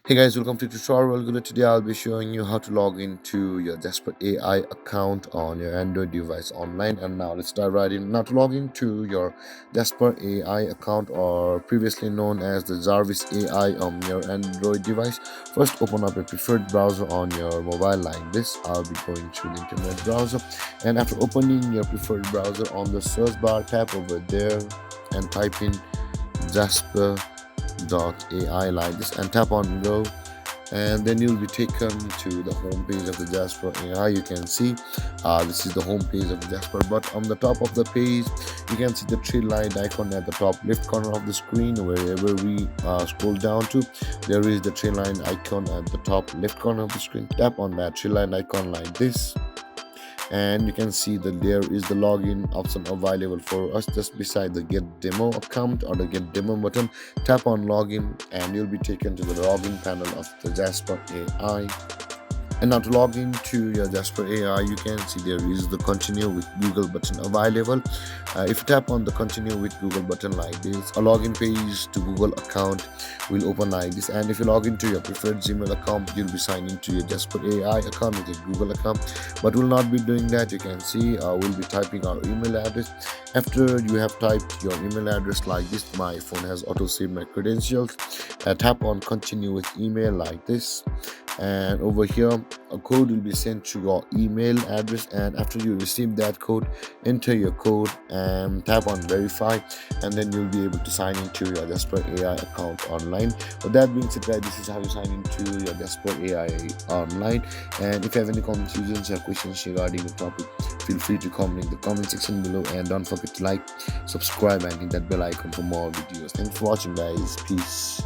Hey guys, welcome to tutorial. Today I'll be showing you how to log into your Jasper AI account on your Android device online. And now let's dive right in. Now to log into your Jasper AI account, or previously known as the Jarvis AI, on your Android device, first open up a preferred browser on your mobile like this. I'll be going through the internet browser, and after opening your preferred browser, on the search bar, tap over there and type in Jasper AI like this and tap on go, and then you'll be taken to the home page of the Jasper AI. You can see this is the home page of the Jasper, but on the top of the page you can see the tree line icon at the top left corner of the screen. Wherever we scroll down to, there is the tree line icon at the top left corner of the screen. Tap on that tree line icon like this, and you can see that there is the login option available for us just beside the get demo account or the get demo button. Tap on login and you'll be taken to the login panel of the Jasper AI. And now to log into your Jasper AI, you can see there is the continue with Google button available. If you tap on the continue with Google button like this, a login page to Google account will open like this. And if you log into your preferred Gmail account, you'll be signed into your Jasper AI account with a Google account. But we'll not be doing that. You can see we'll be typing our email address. After you have typed your email address like this, my phone has auto saved my credentials. Tap on continue with email like this, and over here a code will be sent to your email address, and after you receive that code, enter your code and tap on verify, and then you'll be able to sign into your Jasper AI account online. With that being said, guys, this is how you sign into your Jasper AI online. And if you have any confusions or questions regarding the topic, feel free to comment in the comment section below, and don't forget to like, subscribe and hit that bell icon for more videos. Thanks for watching, guys. Peace.